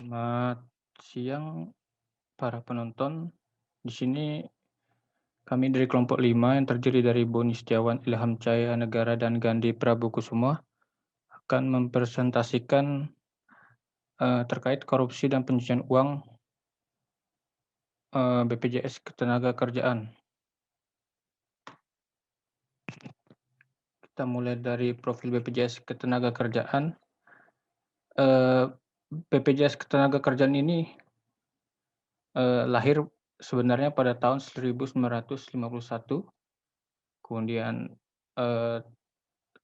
Selamat siang para penonton. Di sini kami dari kelompok 5 yang terdiri dari Boni Setiawan, Ilham Cahaya Negara, dan Gandhi Prabukusuma akan mempresentasikan terkait korupsi dan pencucian uang BPJS Ketenagakerjaan. Kita mulai dari profil BPJS Ketenagakerjaan. Eh, BPJS Ketenagakerjaan ini lahir sebenarnya pada tahun 1951, kemudian eh,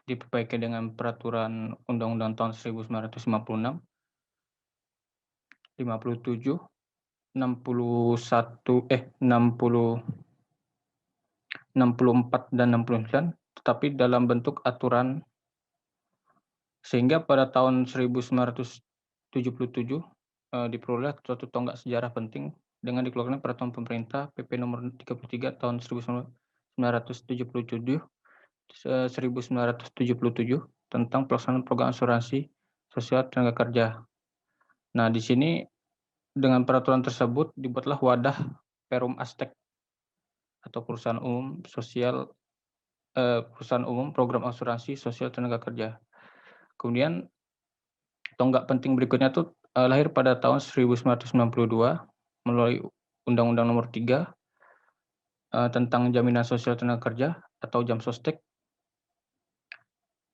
diperbaiki dengan peraturan Undang-Undang tahun 1956, 57, 61, 64 dan 69, tetapi dalam bentuk aturan sehingga pada tahun 1977 diperoleh suatu tonggak sejarah penting dengan dikeluarkan peraturan pemerintah PP nomor 33 tahun 1977 tentang pelaksanaan program asuransi sosial tenaga kerja. Nah, di sini dengan peraturan tersebut dibuatlah wadah Perum Astek atau perusahaan umum program asuransi sosial tenaga kerja. Kemudian tonggak penting berikutnya itu lahir pada tahun 1992 melalui Undang-Undang Nomor 3 tentang Jaminan Sosial Tenaga Kerja atau Jamsostek,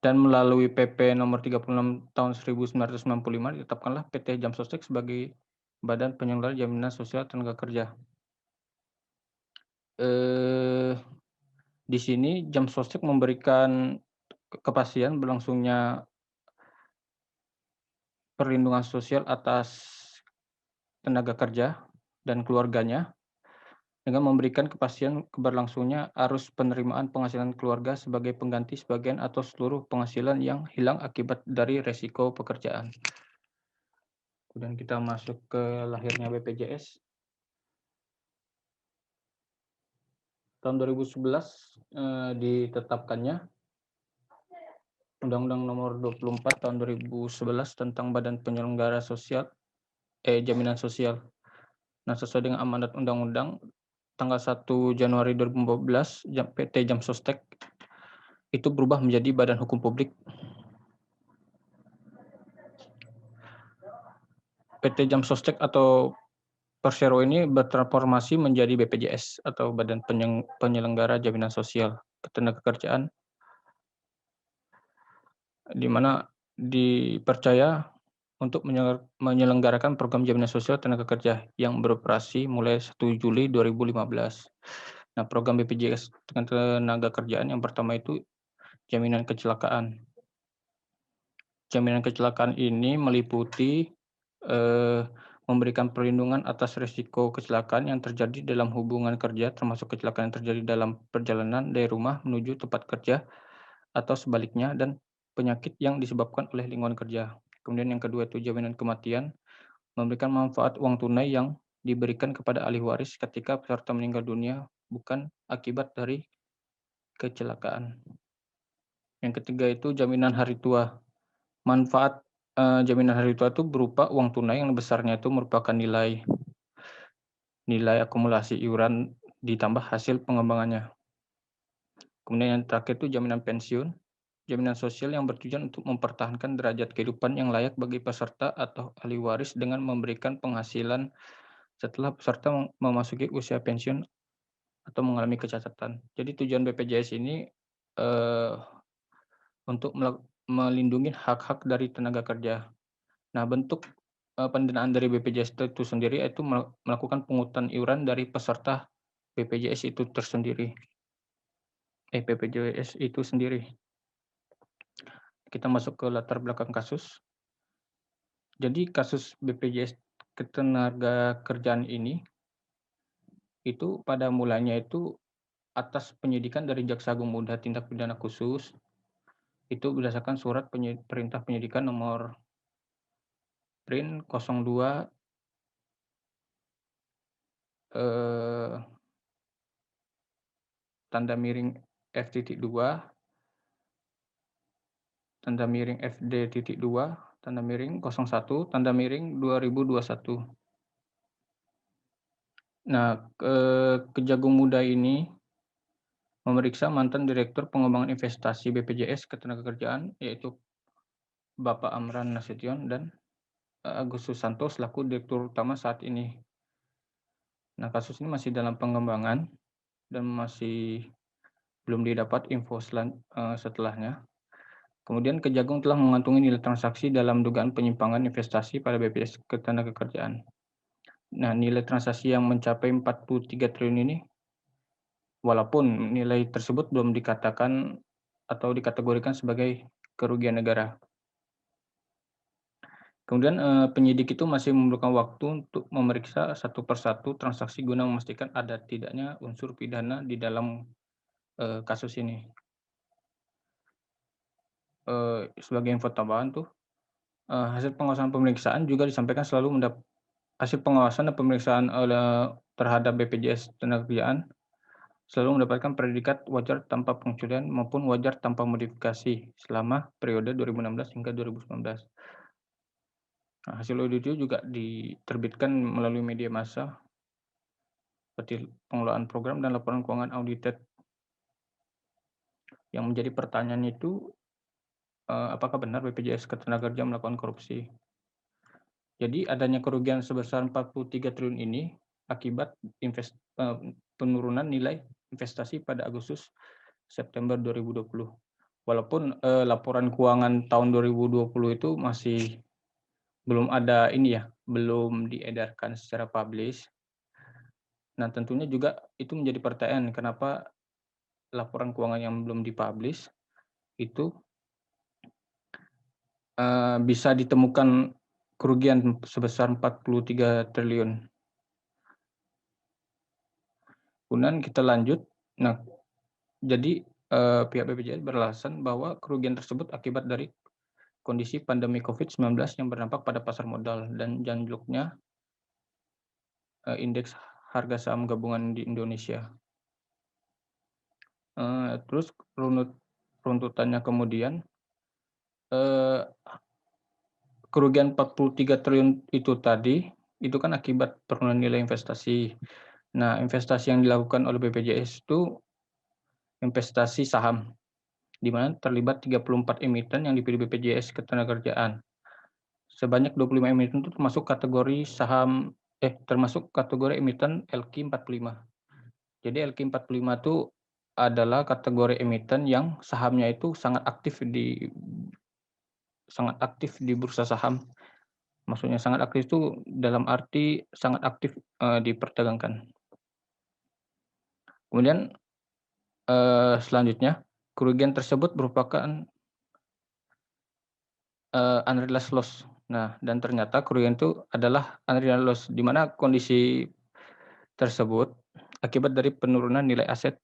dan melalui PP Nomor 36 Tahun 1995 ditetapkanlah PT Jamsostek sebagai Badan Penyelenggara Jaminan Sosial Tenaga Kerja. Di sini Jamsostek memberikan kepastian berlangsungnya perlindungan sosial atas tenaga kerja dan keluarganya dengan memberikan kepastian keberlangsungnya arus penerimaan penghasilan keluarga sebagai pengganti sebagian atau seluruh penghasilan yang hilang akibat dari resiko pekerjaan. Kemudian kita masuk ke lahirnya BPJS. Tahun 2011 ditetapkannya Undang-Undang Nomor 24 Tahun 2011 tentang Badan Penyelenggara Jaminan Sosial. Nah, sesuai dengan amanat undang-undang tanggal 1 Januari 2014 PT Jamsostek itu berubah menjadi badan hukum publik. PT Jamsostek atau Persero ini bertransformasi menjadi BPJS atau Badan Penyelenggara Jaminan Sosial Ketenagakerjaan, di mana dipercaya untuk menyelenggarakan program jaminan sosial tenaga kerja yang beroperasi mulai 1 Juli 2015. Nah, program BPJS tenaga kerjaan yang pertama itu jaminan kecelakaan. Jaminan kecelakaan ini meliputi memberikan perlindungan atas risiko kecelakaan yang terjadi dalam hubungan kerja, termasuk kecelakaan yang terjadi dalam perjalanan dari rumah menuju tempat kerja atau sebaliknya, dan penyakit yang disebabkan oleh lingkungan kerja. Kemudian yang kedua itu jaminan kematian, memberikan manfaat uang tunai yang diberikan kepada ahli waris ketika peserta meninggal dunia bukan akibat dari kecelakaan. Yang ketiga itu jaminan hari tua. Manfaat jaminan hari tua itu berupa uang tunai yang besarnya itu merupakan nilai akumulasi iuran ditambah hasil pengembangannya. Kemudian yang terakhir itu jaminan pensiun. Jaminan sosial yang bertujuan untuk mempertahankan derajat kehidupan yang layak bagi peserta atau ahli waris dengan memberikan penghasilan setelah peserta memasuki usia pensiun atau mengalami kecacatan. Jadi tujuan BPJS ini untuk melindungi hak-hak dari tenaga kerja. Nah, bentuk pendanaan dari BPJS itu sendiri itu melakukan pungutan iuran dari peserta BPJS itu tersendiri. BPJS itu sendiri. Kita masuk ke latar belakang kasus. Jadi kasus BPJS Ketenagakerjaan ini itu pada mulanya itu atas penyidikan dari Jaksa Agung Muda Tindak Pidana Khusus itu berdasarkan surat perintah penyidikan nomor Prin 02 tanda miring F.2 tanda miring FD.2 tanda miring 01, tanda miring 2021. Nah, Kejagung Muda ini memeriksa mantan Direktur Pengembangan Investasi BPJS Ketenagakerjaan, yaitu Bapak Amran Nasution dan Agus Susanto selaku Direktur Utama saat ini. Nah, kasus ini masih dalam pengembangan dan masih belum didapat info setelahnya. Kemudian Kejagung telah mengantongi nilai transaksi dalam dugaan penyimpangan investasi pada BPJS Ketenagakerjaan. Nah, nilai transaksi yang mencapai 43 triliun ini, walaupun nilai tersebut belum dikatakan atau dikategorikan sebagai kerugian negara. Kemudian penyidik itu masih memerlukan waktu untuk memeriksa satu persatu transaksi guna memastikan ada tidaknya unsur pidana di dalam kasus ini. Sebagai info tambahan tuh, hasil pengawasan pemeriksaan juga disampaikan hasil pengawasan dan pemeriksaan terhadap BPJS Ketenagakerjaan selalu mendapatkan predikat wajar tanpa pencurian maupun wajar tanpa modifikasi selama periode 2016 hingga 2019. Nah, hasil audit itu juga diterbitkan melalui media massa seperti pengelolaan program dan laporan keuangan audited. Yang menjadi pertanyaan itu, apakah benar BPJS Ketenagakerjaan melakukan korupsi? Jadi adanya kerugian sebesar 43 triliun ini akibat penurunan nilai investasi pada Agustus September 2020. Walaupun laporan keuangan tahun 2020 itu masih belum ada belum diedarkan secara publish. Nah, tentunya juga itu menjadi pertanyaan kenapa laporan keuangan yang belum dipublish itu bisa ditemukan kerugian sebesar 43 triliun. Kemudian kita lanjut. Nah, jadi pihak BPJS beralasan bahwa kerugian tersebut akibat dari kondisi pandemi COVID-19 yang berdampak pada pasar modal dan anjloknya indeks harga saham gabungan di Indonesia. Terus runtutannya kemudian, kerugian 43 triliun itu tadi, itu kan akibat penurunan nilai investasi. Nah, investasi yang dilakukan oleh BPJS itu investasi saham, di mana terlibat 34 emiten yang dipilih BPJS Ketenagakerjaan. Sebanyak 25 emiten itu termasuk kategori emiten LQ45. Jadi LQ45 itu adalah kategori emiten yang sahamnya itu sangat aktif di bursa saham. Maksudnya sangat aktif itu dalam arti sangat aktif diperdagangkan. Kemudian selanjutnya kerugian tersebut merupakan unrealized loss. Nah, dan ternyata kerugian itu adalah unrealized loss, di mana kondisi tersebut akibat dari penurunan nilai aset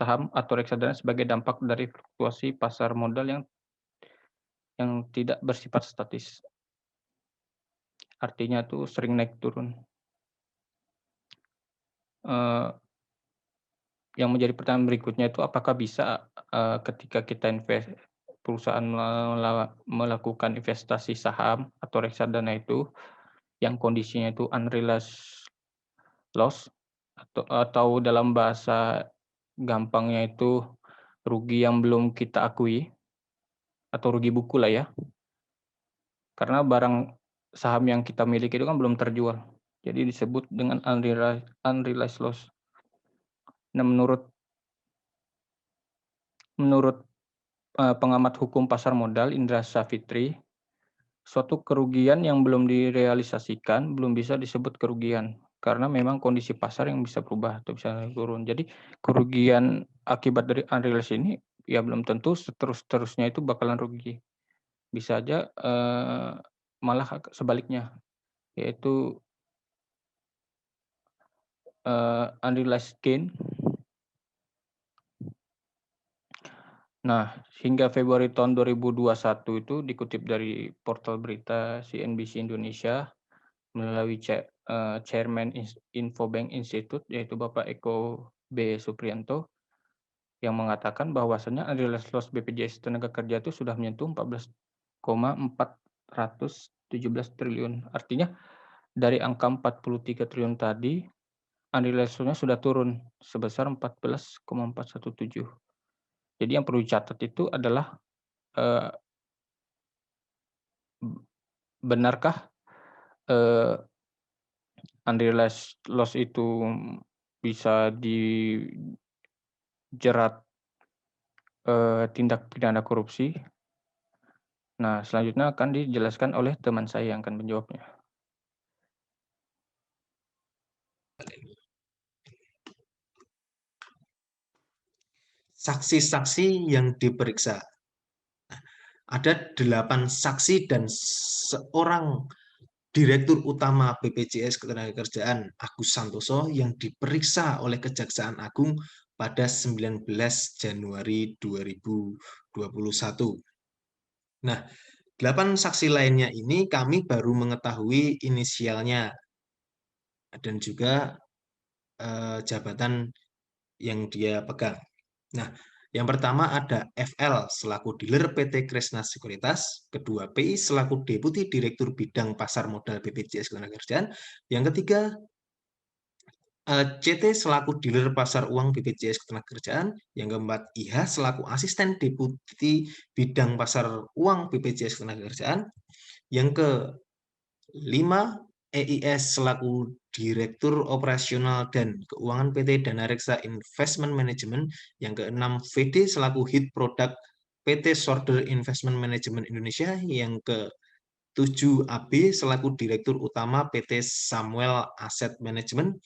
saham atau reksadana sebagai dampak dari fluktuasi pasar modal yang tidak bersifat statis. Artinya tuh sering naik turun. Yang menjadi pertanyaan berikutnya itu apakah bisa ketika kita perusahaan melakukan investasi saham atau reksadana itu yang kondisinya itu unrealized loss atau dalam bahasa gampangnya itu rugi yang belum kita akui atau rugi buku lah ya. Karena barang saham yang kita miliki itu kan belum terjual. Jadi disebut dengan unrealized loss. Nah, menurut pengamat hukum pasar modal Indra Savitri, suatu kerugian yang belum direalisasikan belum bisa disebut kerugian karena memang kondisi pasar yang bisa berubah atau bisa turun. Jadi kerugian akibat dari unrealized ini ya belum tentu terusnya itu bakalan rugi. Bisa aja malah sebaliknya, yaitu unrealized gain. Nah, hingga Februari tahun 2021 itu dikutip dari portal berita CNBC Indonesia melalui Chairman Infobank Institute yaitu Bapak Eko B. Supriyanto yang mengatakan bahwasannya unrealized loss BPJS Tenaga Kerja itu sudah menyentuh 14,4 417 triliun. Artinya dari angka 43 triliun tadi, unrealized-nya sudah turun sebesar 14,417. Jadi yang perlu dicatat itu adalah, eee, benarkah, eee, unrealized loss itu bisa dijerat, tindak pidana korupsi? Nah, selanjutnya akan dijelaskan oleh teman saya yang akan menjawabnya. Saksi-saksi yang diperiksa. Ada 8 saksi dan seorang Direktur Utama BPJS Ketenagakerjaan Agus Santoso yang diperiksa oleh Kejaksaan Agung pada 19 Januari 2021. Nah, 8 saksi lainnya ini kami baru mengetahui inisialnya dan juga jabatan yang dia pegang. Nah, yang pertama ada FL selaku dealer PT Kresna Sekuritas, kedua PI selaku Deputi Direktur Bidang Pasar Modal BPJS Ketenagakerjaan, yang ketiga CT selaku dealer pasar uang BPJS Ketenagakerjaan, yang keempat IH selaku asisten Deputi Bidang Pasar Uang BPJS Ketenagakerjaan, yang kelima EIS selaku Direktur Operasional dan Keuangan PT Dana Reksa Investment Management, yang keenam VD selaku Hit Product PT Sorder Investment Management Indonesia, yang ke-7 AB selaku Direktur Utama PT Samuel Asset Management,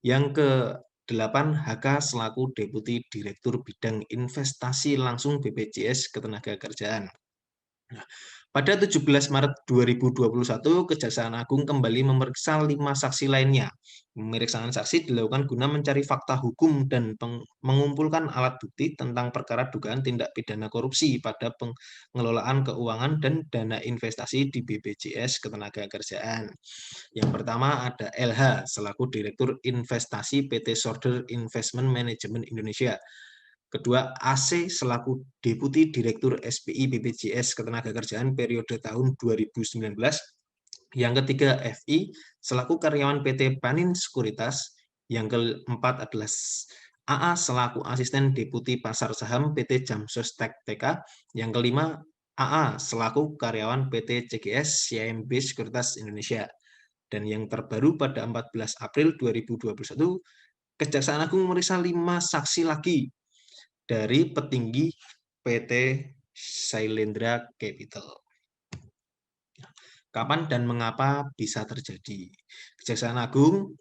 yang ke-8 HK selaku Deputi Direktur Bidang Investasi Langsung BPJS Ketenagakerjaan. Nah, pada 17 Maret 2021, Kejaksaan Agung kembali memeriksa 5 saksi lainnya. Pemeriksaan saksi dilakukan guna mencari fakta hukum dan mengumpulkan alat bukti tentang perkara dugaan tindak pidana korupsi pada pengelolaan keuangan dan dana investasi di BPJS Ketenagakerjaan. Yang pertama ada LH selaku Direktur Investasi PT Sorder Investment Management Indonesia. Kedua, AC selaku Deputi Direktur SPI BPJS Ketenagakerjaan periode tahun 2019. Yang ketiga, FI selaku karyawan PT Panin Sekuritas. Yang keempat adalah AA selaku Asisten Deputi Pasar Saham PT Jamsostek TK. Yang kelima, AA selaku karyawan PT CGS CIMB Sekuritas Indonesia. Dan yang terbaru pada 14 April 2021, Kejaksaan Agung memeriksa 5 saksi lagi dari petinggi PT Sailendra Capital. Kapan dan mengapa bisa terjadi? Kejaksaan Agung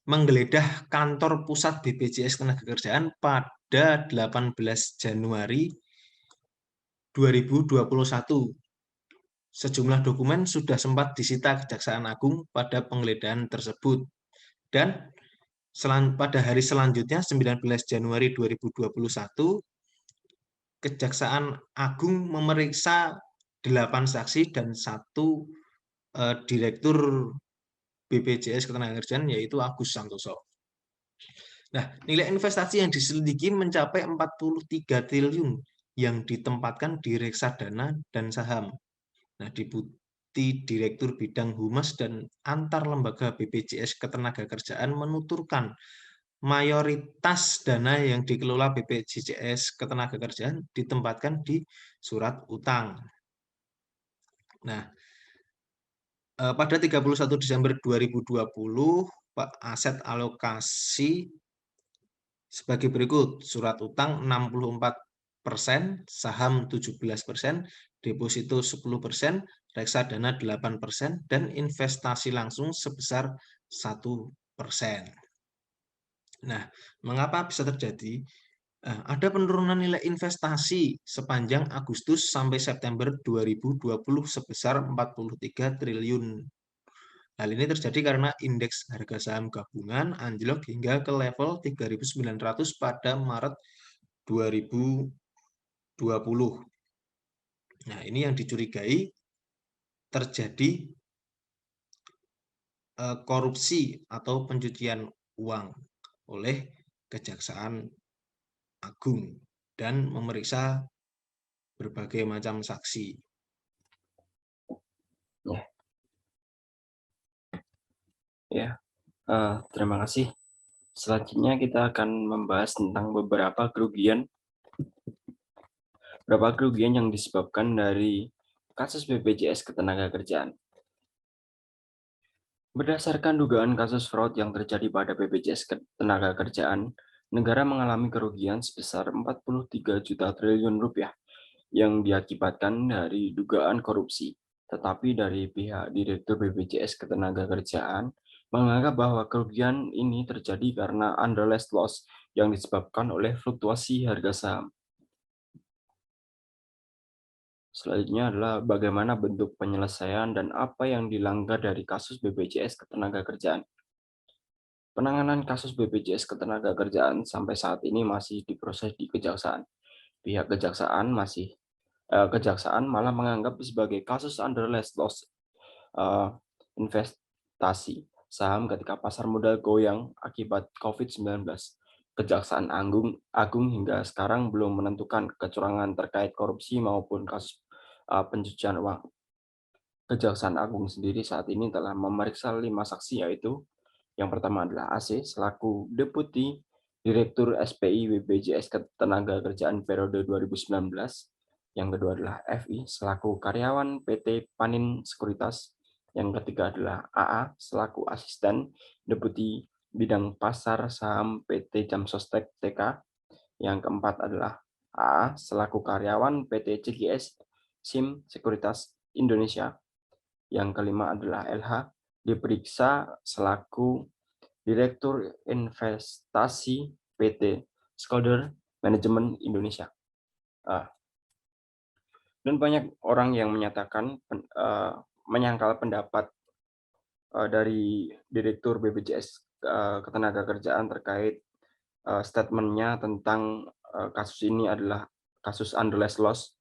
menggeledah kantor pusat BPJS Ketenagakerjaan pada 18 Januari 2021. Sejumlah dokumen sudah sempat disita Kejaksaan Agung pada penggeledahan tersebut. Dan pada hari selanjutnya 19 Januari 2021, Kejaksaan Agung memeriksa 8 saksi dan 1 Direktur BPJS Ketenagakerjaan yaitu Agus Santoso. Nah, nilai investasi yang diselidiki mencapai 43 triliun yang ditempatkan di reksadana dan saham. Nah, Deputi Direktur Bidang Humas dan Antar Lembaga BPJS Ketenagakerjaan menuturkan mayoritas dana yang dikelola BPJS Ketenagakerjaan ditempatkan di surat utang. Nah, pada 31 Desember 2020, aset alokasi sebagai berikut: surat utang 64%, saham 17%, deposito 10%, reksadana 8%, dan investasi langsung sebesar 1%. Nah, mengapa bisa terjadi? Ada penurunan nilai investasi sepanjang Agustus sampai September 2020 sebesar 43 triliun. Hal ini terjadi karena indeks harga saham gabungan anjlok hingga ke level 3.900 pada Maret 2020. Nah, ini yang dicurigai terjadi korupsi atau pencucian uang oleh Kejaksaan Agung dan memeriksa berbagai macam saksi. Terima kasih. Selanjutnya kita akan membahas tentang beberapa kerugian yang disebabkan dari kasus BPJS Ketenagakerjaan. Berdasarkan dugaan kasus fraud yang terjadi pada BPJS Ketenagakerjaan, negara mengalami kerugian sebesar 43 juta triliun rupiah yang diakibatkan dari dugaan korupsi. Tetapi dari pihak Direktur BPJS Ketenagakerjaan menganggap bahwa kerugian ini terjadi karena unrealized loss yang disebabkan oleh fluktuasi harga saham. Selanjutnya adalah bagaimana bentuk penyelesaian dan apa yang dilanggar dari kasus BPJS Ketenagakerjaan. Penanganan kasus BPJS Ketenagakerjaan sampai saat ini masih diproses di Kejaksaan. Pihak Kejaksaan malah menganggap sebagai kasus unrealized loss investasi saham ketika pasar modal goyang akibat COVID-19. Kejaksaan Agung hingga sekarang belum menentukan kecurangan terkait korupsi maupun kasus pencucian uang. Kejaksaan Agung sendiri saat ini telah memeriksa 5 saksi, yaitu yang pertama adalah AC selaku Deputi Direktur SPI BPJS Ketenagakerjaan periode 2019. Yang kedua adalah FI selaku karyawan PT Panin Sekuritas. Yang ketiga adalah AA selaku Asisten Deputi Bidang Pasar Saham PT Jamsostek TK. Yang keempat adalah AA selaku karyawan PT CGS SIM Sekuritas Indonesia. Yang kelima adalah LH diperiksa selaku Direktur Investasi PT Skolder Manajemen Indonesia. Dan banyak orang yang menyangkal pendapat dari Direktur BPJS Ketenagakerjaan terkait statementnya tentang kasus ini adalah kasus unrealized loss,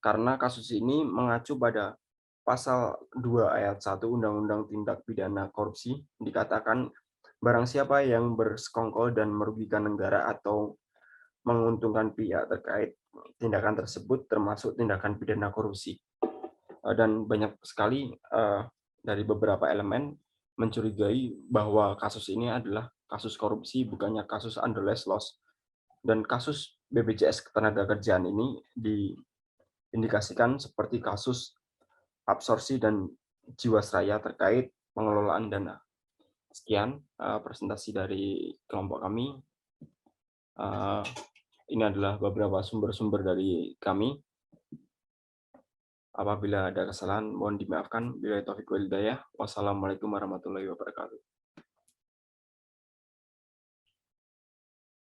karena kasus ini mengacu pada Pasal 2 Ayat 1 Undang-Undang Tindak Pidana Korupsi. Dikatakan barang siapa yang bersekongkol dan merugikan negara atau menguntungkan pihak terkait tindakan tersebut termasuk tindakan pidana korupsi. Dan banyak sekali dari beberapa elemen mencurigai bahwa kasus ini adalah kasus korupsi, bukannya kasus unrealized loss. Dan kasus BPJS Ketenagakerjaan ini diindikasikan seperti kasus absorpsi dan jiwasraya terkait pengelolaan dana. Sekian presentasi dari kelompok kami. Ini adalah beberapa sumber-sumber dari kami. Apabila ada kesalahan, mohon dimaafkan. Bila taufik wal hidayah. Wassalamualaikum warahmatullahi wabarakatuh.